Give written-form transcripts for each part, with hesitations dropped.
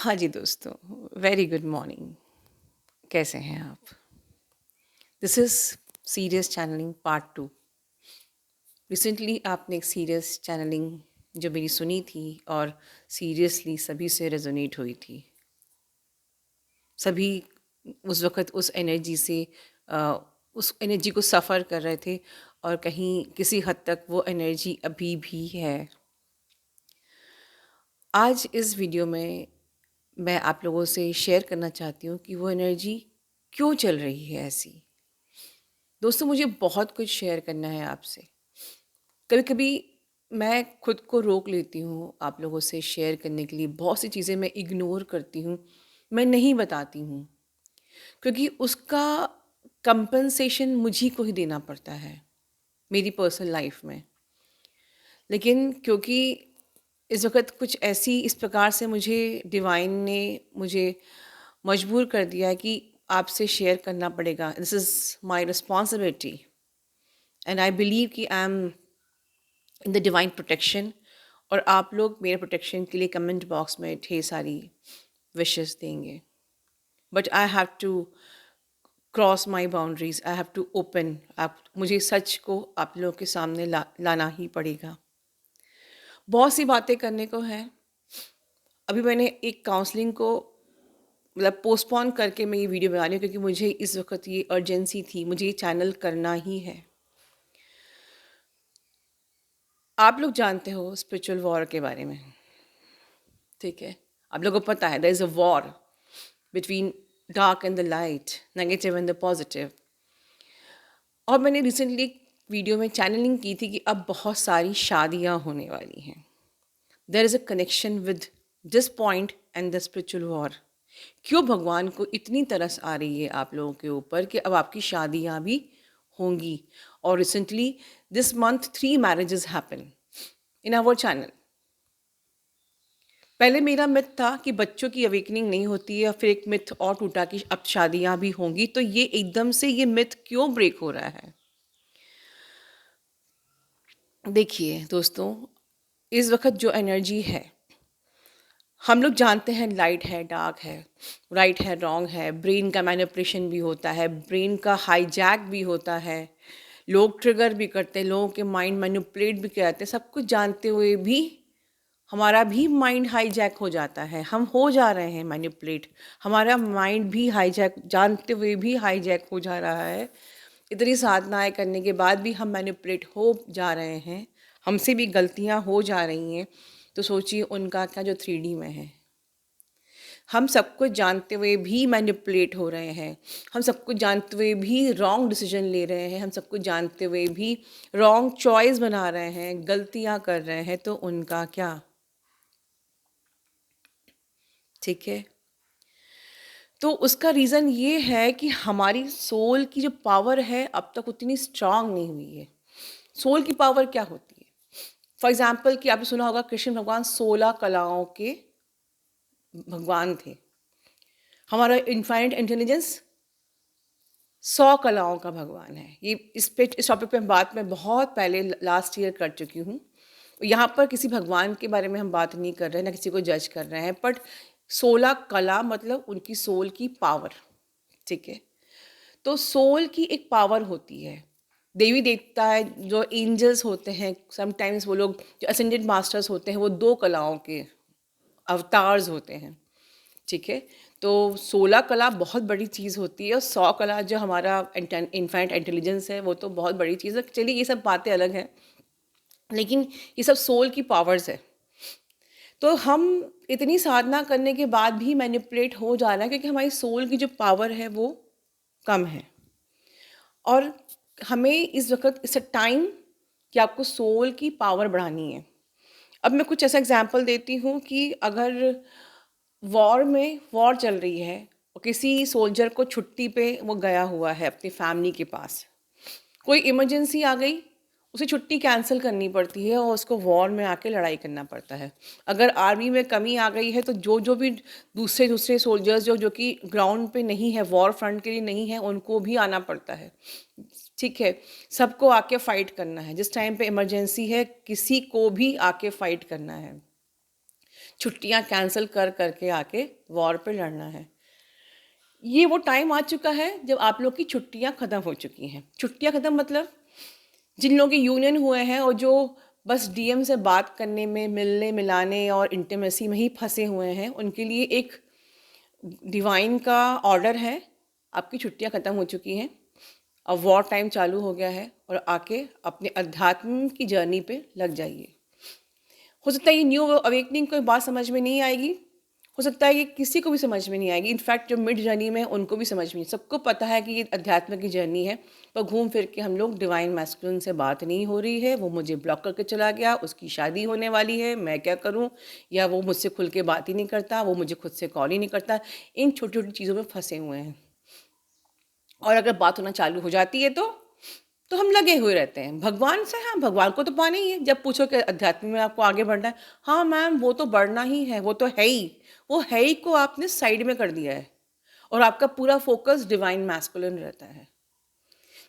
हाँ जी दोस्तों, very good morning. कैसे हैं आप? This is serious channeling part 2। Recently आपने एक सीरियस चैनलिंग जो मेरी सुनी थी और सीरियसली सभी से रेज़ोनेट हुई थी। सभी उस वक़्त उस एनर्जी से अ, उस एनर्जी को सफ़र कर रहे थे और कहीं किसी हद तक वो एनर्जी अभी भी है। आज इस वीडियो में मैं आप लोगों से शेयर करना चाहती हूँ कि वो एनर्जी क्यों चल रही है ऐसी। दोस्तों मुझे बहुत कुछ शेयर करना है आपसे। कभी-कभी मैं खुद को रोक लेती हूँ आप लोगों से शेयर करने के लिए, बहुत सी चीज़ें मैं इग्नोर करती हूँ, मैं नहीं बताती हूँ, क्योंकि उसका कंपनसेशन मुझी को ही देना पड़ता है, मेरी पर्सनल लाइफ में। लेकिन क्योंकि इस वक़्त कुछ ऐसी इस प्रकार से मुझे डिवाइन ने मुझे मजबूर कर दिया है कि आपसे शेयर करना पड़ेगा। This is my responsibility and I believe कि I am in the divine protection. और आप लोग मेरे प्रोटेक्शन के लिए कमेंट बॉक्स में ढेर सारी विशेस देंगे, but I have to cross my boundaries, I have to open. आप मुझे सच को आप लोगों के सामने लाना ही पड़ेगा। बहुत सी बातें करने को है। अभी मैंने एक काउंसलिंग को मतलब पोस्टपोन करके मैं ये वीडियो बना रही हूँ, क्योंकि मुझे इस वक्त ये अर्जेंसी थी, मुझे ये चैनल करना ही है। आप लोग जानते हो स्पिरिचुअल वॉर के बारे में, ठीक है? आप लोगों को पता है there is a war between dark and the light, negative and the positive. और मैंने रिसेंटली एक वीडियो में चैनलिंग की थी कि अब बहुत सारी शादियां होने वाली हैं। There is a connection with this point and the spiritual war. क्यों भगवान को इतनी तरस आ रही है आप लोगों के ऊपर कि अब आपकी शादियां भी होंगी। और recently this month 3 marriages happen in our channel. पहले मेरा मिथ था कि बच्चों की अवेकनिंग नहीं होती है, और फिर एक मिथ और टूटा कि अब शादियां भी होंगी। तो ये एकदम से ये मिथ क्यों ब्रेक हो रहा है? देखिए दोस्तों, इस वक्त जो एनर्जी है, हम लोग जानते हैं लाइट है, डार्क है, राइट है, रॉन्ग है, ब्रेन का मैनिपुलेशन भी होता है, ब्रेन का हाईजैक भी होता है, लोग ट्रिगर भी करते हैं, लोगों के माइंड मैनिपुलेट भी कराते हैं। सब कुछ जानते हुए भी हमारा भी माइंड हाईजैक हो जाता है, हम हो जा रहे हैं मैनिपुलेट। हमारा माइंड भी हाईजैक, जानते हुए भी हाईजैक हो जा रहा है। इतनी साधनाएं करने के बाद भी हम मैनिपुलेट हो जा रहे हैं, हमसे भी गलतियां हो जा रही हैं। तो सोचिए उनका क्या जो 3D में है। हम सब कुछ जानते हुए भी मैनिपुलेट हो रहे हैं, हम सब कुछ जानते हुए भी रॉन्ग डिसीजन ले रहे हैं, हम सब कुछ जानते हुए भी रॉन्ग चॉइस बना रहे हैं, गलतियां कर रहे हैं। तो उनका क्या? ठीक है। तो उसका रीज़न ये है कि हमारी सोल की जो पावर है अब तक उतनी स्ट्रांग नहीं हुई है। सोल की पावर क्या होती है? फॉर एग्जाम्पल कि आपने सुना होगा कृष्ण भगवान 16 कलाओं के भगवान थे। हमारा इनफाइनाइट इंटेलिजेंस 100 कलाओं का भगवान है। ये इस टॉपिक पे बात मैं बहुत पहले लास्ट ईयर कर चुकी हूँ। यहाँ पर किसी भगवान के बारे में हम बात नहीं कर रहे हैं, ना किसी को जज कर रहे हैं, बट 16 कला मतलब उनकी सोल की पावर। ठीक है। तो सोल की एक पावर होती है। देवी देवता है, जो एंजल्स होते हैं, समटाइम्स वो लोग जो असेंडेड मास्टर्स होते हैं, वो 2 कलाओं के अवतार्स होते हैं। ठीक है। तो 16 कला बहुत बड़ी चीज़ होती है, और 100 कला जो हमारा इनफाइनाइट इंटेलिजेंस है, वो तो बहुत बड़ी चीज़ है। चलिए ये सब बातें अलग हैं, लेकिन ये सब सोल की पावर्स है। तो हम इतनी साधना करने के बाद भी मैनिपुलेट हो जा रहा है, क्योंकि हमारी सोल की जो पावर है वो कम है। और हमें इस वक़्त इट्स अ टाइम कि आपको सोल की पावर बढ़ानी है। अब मैं कुछ ऐसा एग्ज़ाम्पल देती हूँ कि अगर वॉर चल रही है और किसी सोल्जर को छुट्टी पे वो गया हुआ है अपनी फैमिली के पास, कोई इमरजेंसी आ गई, उसे छुट्टी कैंसिल करनी पड़ती है और उसको वॉर में आके लड़ाई करना पड़ता है। अगर आर्मी में कमी आ गई है तो जो जो भी दूसरे दूसरे सोल्जर्स जो जो कि ग्राउंड पे नहीं है, वॉर फ्रंट के लिए नहीं है, उनको भी आना पड़ता है। ठीक है। सबको आके फाइट करना है। जिस टाइम पे इमरजेंसी है, किसी को भी आके फाइट करना है। छुट्टियां कैंसिल कर करके आके वॉर पे लड़ना है। ये वो टाइम आ चुका है जब आप लोग की छुट्टियां ख़त्म हो चुकी हैं। छुट्टियां ख़त्म मतलब जिन लोगों के यूनियन हुए हैं और जो बस डीएम से बात करने में, मिलने मिलाने और इंटीमेसी में ही फंसे हुए हैं, उनके लिए एक डिवाइन का ऑर्डर है, आपकी छुट्टियां ख़त्म हो चुकी हैं, अब वॉर टाइम चालू हो गया है और आके अपने अध्यात्म की जर्नी पे लग जाइए। हो सकता है ये न्यू अवेकनिंग कोई बात समझ में नहीं आएगी, हो सकता है ये किसी को भी समझ में नहीं आएगी, इनफैक्ट जो मिड जर्नी में उनको भी समझ में नहीं, सबको पता है कि ये अध्यात्म की जर्नी है, पर घूम फिर के हम लोग डिवाइन मैस्कुलिन से बात नहीं हो रही है, वो मुझे ब्लॉक करके चला गया, उसकी शादी होने वाली है, मैं क्या करूं, या वो मुझसे खुल के बात ही नहीं करता, वो मुझे खुद से कॉल ही नहीं करता, इन छोटी छोटी चीज़ों में फंसे हुए हैं। और अगर बात होना चालू हो जाती है तो हम लगे हुए रहते हैं भगवान से। हाँ, भगवान को तो पाना ही है। जब पूछो कि अध्यात्म में आपको आगे बढ़ना है, हाँ मैम वो तो बढ़ना ही है, वो तो है ही, वो है ही को आपने साइड में कर दिया है और आपका पूरा फोकस डिवाइन मैस्कुलिन रहता है,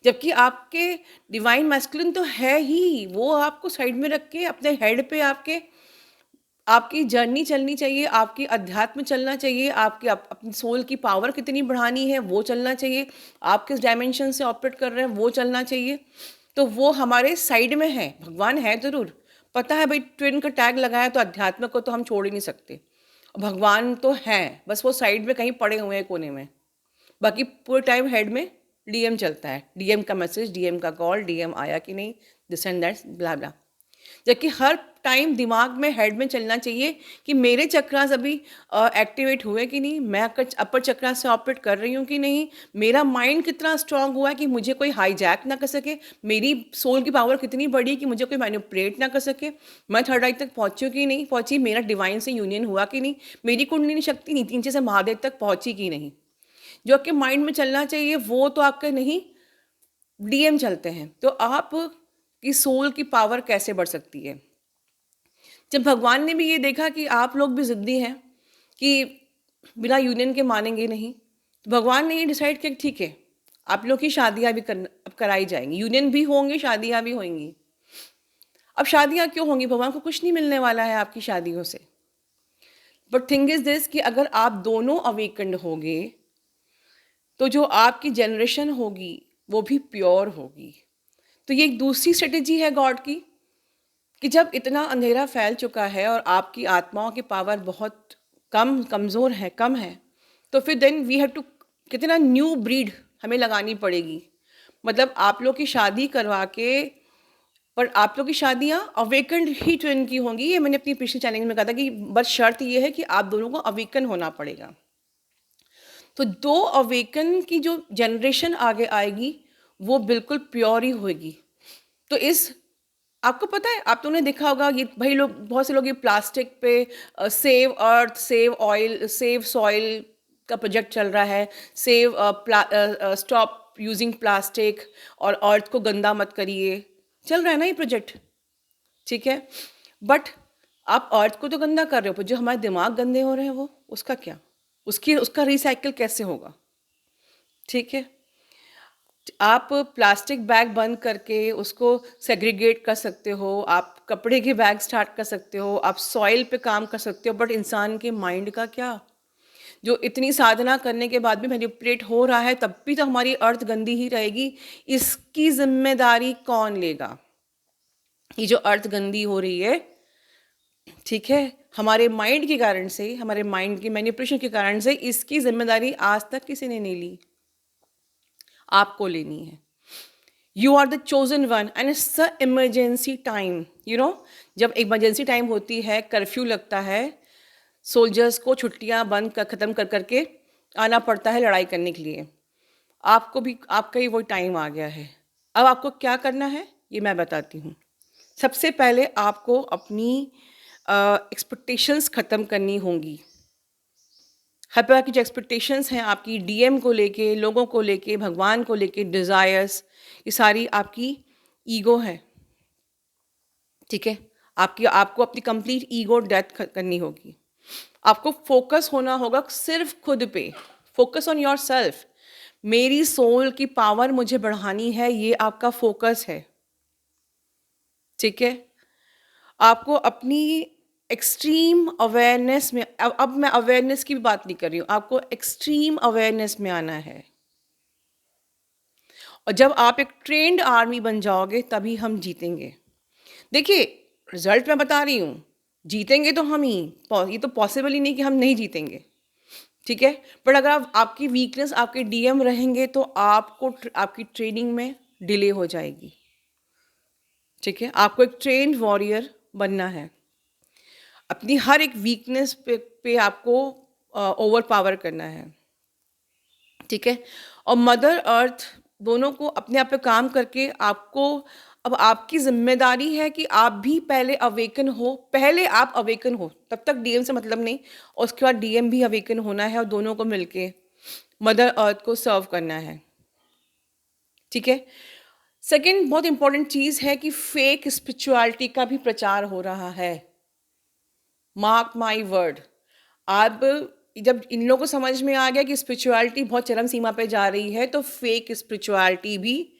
जबकि आपके डिवाइन मैस्कुलिन तो है ही, वो आपको साइड में रख के अपने हेड पे आपके आपकी जर्नी चलनी चाहिए, आपकी अध्यात्म चलना चाहिए, आपकी अपनी सोल की पावर कितनी बढ़ानी है वो चलना चाहिए, आप किस डायमेंशन से ऑपरेट कर रहे हैं वो चलना चाहिए। तो वो हमारे साइड में है, भगवान है ज़रूर, पता है भाई ट्विन का टैग लगाया तो अध्यात्म को तो हम छोड़ ही नहीं सकते, भगवान तो हैं, बस वो साइड में कहीं पड़े हुए हैं कोने में, बाकी पूरे टाइम हेड में डीएम चलता है, डीएम का मैसेज, डीएम का कॉल, डीएम आया कि नहीं, दिस एंड दैट ब्ला ब्ला। जबकि हर टाइम दिमाग में हेड में चलना चाहिए कि मेरे चक्रास अभी एक्टिवेट हुए कि नहीं, मैं अपर चक्रास से ऑपरेट कर रही हूँ कि नहीं, मेरा माइंड कितना स्ट्रांग हुआ है कि मुझे कोई हाईजैक ना कर सके, मेरी सोल की पावर कितनी बड़ी है कि मुझे कोई मैनिपुलेट ना कर सके, मैं थर्ड आई तक पहुँची हूँ कि नहीं पहुँची, मेरा डिवाइन से यूनियन हुआ कि नहीं, मेरी कुंडलिनी शक्ति नीचे से महादेव तक पहुँची कि नहीं। जो आपके माइंड में चलना चाहिए वो तो आपका नहीं, डीएम चलते हैं। तो आप की सोल की पावर कैसे बढ़ सकती है? जब भगवान ने भी ये देखा कि आप लोग भी ज़िद्दी हैं कि बिना यूनियन के मानेंगे नहीं, तो भगवान ने ये डिसाइड किया कि ठीक है, आप लोग की शादियाँ भी अब कराई जाएंगी, यूनियन भी होंगे, शादियाँ भी होंगी। अब शादियाँ क्यों होंगी? भगवान को कुछ नहीं मिलने वाला है आपकी शादियों से, बट थिंग इज दिस कि अगर आप दोनों अवेकन्ड होगे तो जो आपकी जनरेशन होगी वो भी प्योर होगी। तो ये एक दूसरी स्ट्रेटेजी है गॉड की कि जब इतना अंधेरा फैल चुका है और आपकी आत्माओं की पावर बहुत कमज़ोर है, कम है, तो फिर देन वी हैव टू कितना न्यू ब्रीड हमें लगानी पड़ेगी। मतलब आप लोग की शादी करवा के, पर आप लोग की शादियाँ अवेकन्ड ही ट्विन की होंगी, ये मैंने अपनी पिछली चैलेंज में कहा था कि बस शर्त ये है कि आप दोनों को अवेकन होना पड़ेगा। तो दो अवेकन की जो जनरेशन आगे आएगी वो बिल्कुल प्योर ही होगी। तो इस आपको पता है, आप लोगों ने देखा होगा ये भाई लोग, बहुत से लोग ये प्लास्टिक पे save earth, save oil, save soil का प्रोजेक्ट चल रहा है, सेव स्टॉप यूजिंग प्लास्टिक और अर्थ को गंदा मत करिए, चल रहा है ना ये प्रोजेक्ट, ठीक है। बट आप अर्थ को तो गंदा कर रहे हो, पर जो हमारे दिमाग गंदे हो रहे हैं वो उसका क्या, उसका रिसाइकिल कैसे होगा? ठीक है, आप प्लास्टिक बैग बंद करके उसको सेग्रीगेट कर सकते हो, आप कपड़े के बैग स्टार्ट कर सकते हो, आप सॉइल पे काम कर सकते हो, बट इंसान के माइंड का क्या? जो इतनी साधना करने के बाद भी मैनिपुलेट हो रहा है, तब भी तो हमारी अर्थ गंदी ही रहेगी। इसकी जिम्मेदारी कौन लेगा? ये जो अर्थ गंदी हो रही है, ठीक है, हमारे माइंड के कारण से, हमारे माइंड की मैनिपुलेशन के कारण से, इसकी जिम्मेदारी आज तक किसी ने नहीं ली, आपको लेनी है। You are the chosen one and it's the emergency time, you know, जब इमरजेंसी टाइम होती है, कर्फ्यू लगता है, सोल्जर्स को छुट्टियां बंद कर ख़त्म कर करके आना पड़ता है लड़ाई करने के लिए, आपको भी आपका ही वो टाइम आ गया है। अब आपको क्या करना है ये मैं बताती हूँ। सबसे पहले आपको अपनी एक्सपेक्टेशंस ख़त्म करनी होंगी। हर प्रकार की जो एक्सपेक्टेशंस हैं आपकी डीएम को लेके, लोगों को लेके, भगवान को लेके, डिज़ायर्स, ये सारी आपकी ईगो है, ठीक है। आपको अपनी कंप्लीट ईगो डेथ करनी होगी। आपको फोकस होना होगा सिर्फ खुद पे, फोकस ऑन योर सेल्फ। मेरी सोल की पावर मुझे बढ़ानी है, ये आपका फोकस है, ठीक है। आपको अपनी एक्सट्रीम अवेयरनेस में, अब मैं अवेयरनेस की भी बात नहीं कर रही हूँ, आपको एक्सट्रीम अवेयरनेस में आना है। और जब आप एक ट्रेन्ड आर्मी बन जाओगे तभी हम जीतेंगे। देखिए, रिजल्ट मैं बता रही हूँ, जीतेंगे तो हम ही, ये तो पॉसिबल ही नहीं कि हम नहीं जीतेंगे, ठीक है? बट अगर आपकी वीकनेस आपके डीएम रहेंगे तो आपको आपकी ट्रेनिंग में डिले हो जाएगी, ठीक है? आपको एक ट्रेन्ड वॉरियर बनना है। अपनी हर एक वीकनेस पे आपको ओवर पावर करना है, ठीक है? और मदर अर्थ दोनों को अपने आप पे काम करके आपको, अब आपकी ज़िम्मेदारी है कि आप भी पहले अवेकन हो, पहले आप अवेकन हो, तब तक डीएम से मतलब नहीं, और उसके बाद डीएम भी अवेकन होना है और दोनों को मिलके मदर अर्थ को सर्व करना है, ठीक है? सेकंड बहुत इंपॉर्टेंट चीज़ है कि फेक स्पिरिचुअलिटी का भी प्रचार हो रहा है। मार्क माई वर्ड, अब जब इन लोगों को समझ में आ गया कि स्पिरिचुअलिटी बहुत चरम सीमा पे जा रही है, तो फेक स्पिरिचुअलिटी भी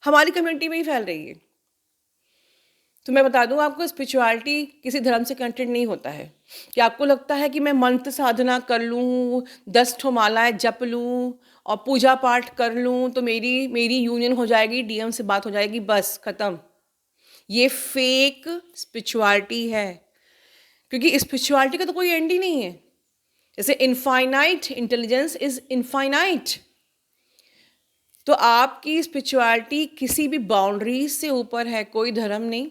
हमारी कम्युनिटी में ही फैल रही है। तो मैं बता दूं आपको, स्पिरिचुअलिटी किसी धर्म से कनेक्टेड नहीं होता है। कि आपको लगता है कि मैं मंत्र साधना कर लूँ, 10 ठो मालाएं जप लूँ और पूजा पाठ कर लूँ तो मेरी मेरी यूनियन हो जाएगी, डीएम से बात हो जाएगी, बस खत्म। ये फेक स्पिरिचुअलिटी है, क्योंकि स्पिरिचुअलिटी का तो कोई एंड ही नहीं है। जैसे इनफाइनाइट इंटेलिजेंस इज इनफाइनाइट, तो आपकी स्पिरिचुअलिटी किसी भी बाउंड्री से ऊपर है, कोई धर्म नहीं,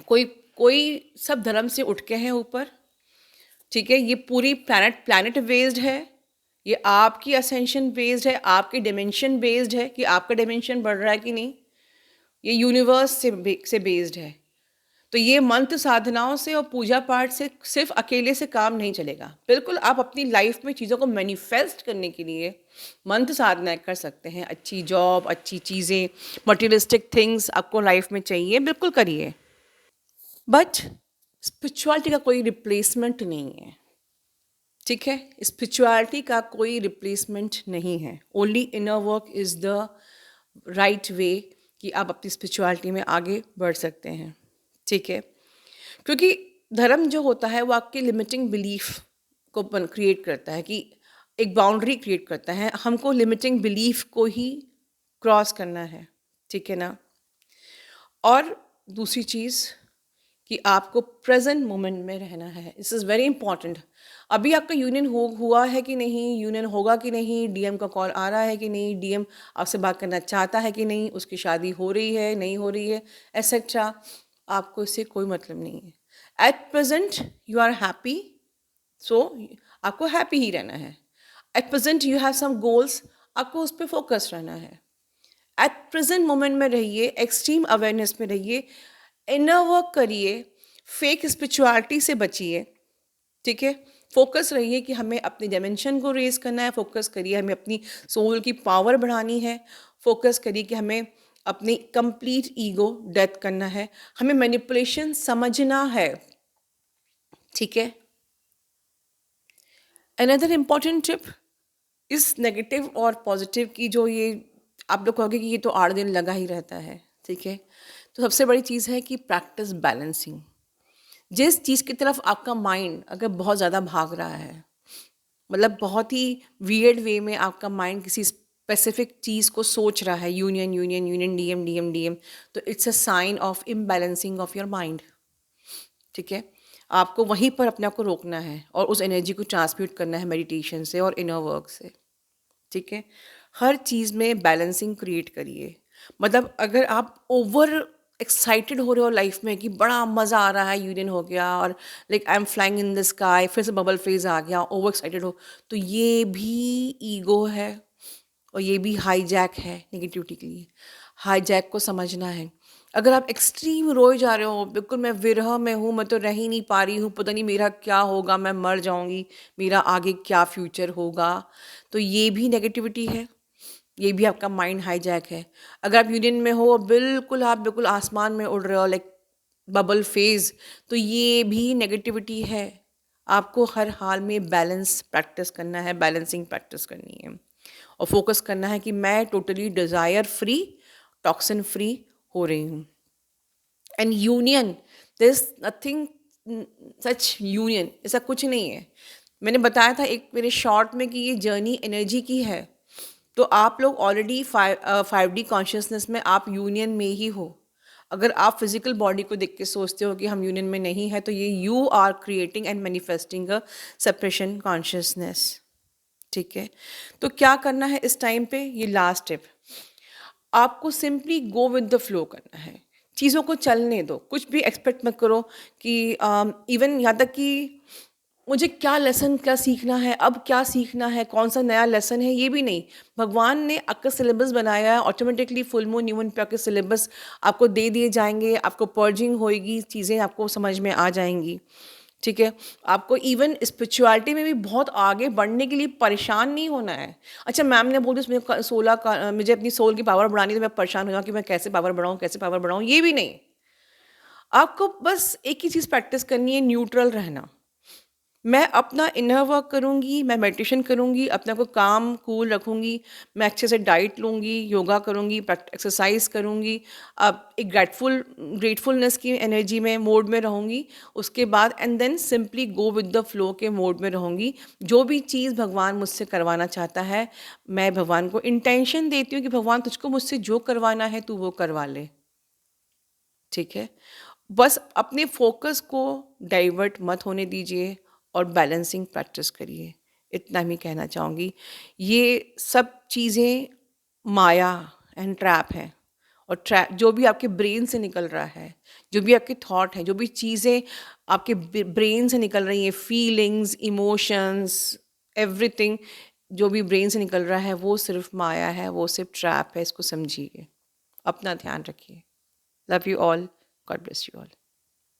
कोई कोई सब धर्म से उठ के हैं ऊपर, ठीक है? ये पूरी प्लैनेट बेस्ड है, ये आपकी असेंशन बेस्ड है, आपकी डिमेंशन बेस्ड है कि आपका डिमेंशन बढ़ रहा है कि नहीं, ये यूनिवर्स से बेस्ड है। तो ये मंत्र साधनाओं से और पूजा पाठ से सिर्फ अकेले से काम नहीं चलेगा। बिल्कुल आप अपनी लाइफ में चीज़ों को मैनिफेस्ट करने के लिए मंत्र साधना कर सकते हैं। अच्छी जॉब, अच्छी चीज़ें, मटेरियलिस्टिक थिंग्स आपको लाइफ में चाहिए, बिल्कुल करिए। बट स्पिरिचुअलिटी का कोई रिप्लेसमेंट नहीं है, ठीक है? स्पिरिचुअलिटी का कोई रिप्लेसमेंट नहीं है। Only inner work is the right way कि आप अपनी स्पिरिचुअलिटी में आगे बढ़ सकते हैं, ठीक है? क्योंकि धर्म जो होता है वो आपके लिमिटिंग बिलीफ को क्रिएट करता है, कि एक बाउंड्री क्रिएट करता है, हमको लिमिटिंग बिलीफ को ही क्रॉस करना है, ठीक है ना? और दूसरी चीज़ कि आपको प्रेजेंट मोमेंट में रहना है, दिस इज़ वेरी इंपॉर्टेंट। अभी आपका यूनियन हुआ है कि नहीं, यूनियन होगा कि नहीं, डीएम का कॉल आ रहा है कि नहीं, डीएम आपसे बात करना चाहता है कि नहीं, उसकी शादी हो रही है नहीं हो रही है, एसेट्रा, आपको इससे कोई मतलब नहीं है। At present you are happy, so आपको हैप्पी ही रहना है। At present you have some goals, आपको उस पर फोकस रहना है। एट प्रेजेंट मोमेंट में रहिए, एक्सट्रीम अवेयरनेस में रहिए, इनर वर्क करिए, फेक स्पिरिचुअलिटी से बचिए, ठीक है? फोकस रहिए कि हमें अपनी डायमेंशन को रेज करना है, फोकस करिए हमें अपनी सोल की पावर बढ़ानी है, फोकस करिए कि हमें अपनी कंप्लीट ईगो डेथ करना है, हमें मैनिपुलेशन समझना है, ठीक है? अनदर इम्पॉर्टेंट टिप, इस नेगेटिव और पॉजिटिव की जो ये आप लोग कहोगे कि ये तो 8 दिन लगा ही रहता है, ठीक है? तो सबसे बड़ी चीज़ है कि प्रैक्टिस बैलेंसिंग। जिस चीज़ की तरफ आपका माइंड अगर बहुत ज़्यादा भाग रहा है, मतलब बहुत ही वियर्ड वे में आपका माइंड किसी स्पेसिफिक चीज़ को सोच रहा है, union union union, DM DM DM, तो it's a sign of imbalancing of your mind, ठीक है? आपको वहीं पर अपने आप को रोकना है और उस एनर्जी को ट्रांसम्यूट करना है मेडिटेशन से और इनर वर्क से, ठीक है? हर चीज़ में बैलेंसिंग क्रिएट करिए। मतलब अगर आप ओवर एक्साइटेड हो रहे हो लाइफ में कि बड़ा मज़ा आ रहा है, यूनियन हो गया और like I am flying in the sky, फिर से बबल फेज आ गया, ओवर एक्साइटेड हो, तो ये भी ईगो है और ये भी हाईजैक है नेगेटिविटी के लिए। हाईजैक को समझना है। अगर आप एक्सट्रीम रोए जा रहे हो, बिल्कुल मैं विरह में हूँ, मैं तो रह ही नहीं पा रही हूँ, पता नहीं मेरा क्या होगा, मैं मर जाऊँगी, मेरा आगे क्या फ्यूचर होगा, तो ये भी नेगेटिविटी है, ये भी आपका माइंड हाईजैक है। अगर आप यूनियन में हो, बिल्कुल आप बिल्कुल आसमान में उड़ रहे हो, लाइक बबल फेज, तो ये भी नेगेटिविटी है। आपको हर हाल में बैलेंस प्रैक्टिस करना है, बैलेंसिंग प्रैक्टिस करनी है और फोकस करना है कि मैं totally desire free, toxin free हो रही हूँ। And union, there is nothing such union ऐसा कुछ नहीं है। मैंने बताया था एक मेरे शॉर्ट में कि ये जर्नी एनर्जी की है। तो आप लोग ऑलरेडी 5D कॉन्शियसनेस में आप यूनियन में ही हो। अगर आप फिजिकल बॉडी को देख के सोचते हो कि हम यूनियन में नहीं है, तो ये you are creating and manifesting a separation consciousness. ठीक है। तो क्या करना है इस टाइम पे, ये लास्ट टिप, आपको simply go with the flow करना है। चीज़ों को चलने दो, कुछ भी एक्सपेक्ट मत करो कि इवन यहाँ तक कि मुझे क्या लेसन क्या सीखना है, अब क्या सीखना है, कौन सा नया लेसन है, ये भी नहीं। भगवान ने आपका सिलेबस बनाया है, automatically full moon new moon पे आपके सिलेबस आपको दे दिए जाएंगे, आपको पर्जिंग होएगी, चीज़ें आपको समझ में आ जाएंगी। ठीक है। आपको इवन स्पिरिचुअलिटी में भी बहुत आगे बढ़ने के लिए परेशान नहीं होना है। अच्छा, मैम ने बोल दिया मुझे 16 का मुझे अपनी सोल की पावर बढ़ानी है, तो मैं परेशान हो जाऊँ कि मैं कैसे पावर बढ़ाऊँ, कैसे पावर बढ़ाऊँ, ये भी नहीं। आपको बस एक ही चीज़ प्रैक्टिस करनी है, न्यूट्रल रहना। मैं अपना इनर वर्क करूँगी, मैं मेडिटेशन करूँगी, अपने आप को काम कूल रखूँगी, मैं अच्छे से डाइट लूँगी, योगा करूँगी, एक्सरसाइज करूँगी, अब एक ग्रेटफुलनेस की एनर्जी में मोड में रहूँगी। उसके बाद and then simply go with the flow के मोड में रहूँगी। जो भी चीज़ भगवान मुझसे करवाना चाहता है, मैं भगवान को इंटेंशन देती हूँ कि भगवान तुझको मुझसे जो करवाना है तू वो करवा ले। ठीक है। बस अपने फोकस को डाइवर्ट मत होने दीजिए और बैलेंसिंग प्रैक्टिस करिए। इतना ही कहना चाहूँगी। ये सब चीज़ें माया एंड ट्रैप हैं। और ट्रैप जो भी आपके ब्रेन से निकल रहा है, जो भी आपके थॉट हैं, जो भी चीज़ें आपके ब्रेन से निकल रही हैं, फीलिंग्स, इमोशंस, एवरीथिंग जो भी ब्रेन से निकल रहा है, वो सिर्फ माया है, वो सिर्फ ट्रैप है। इसको समझिए। अपना ध्यान रखिए। Love you all. God bless you all.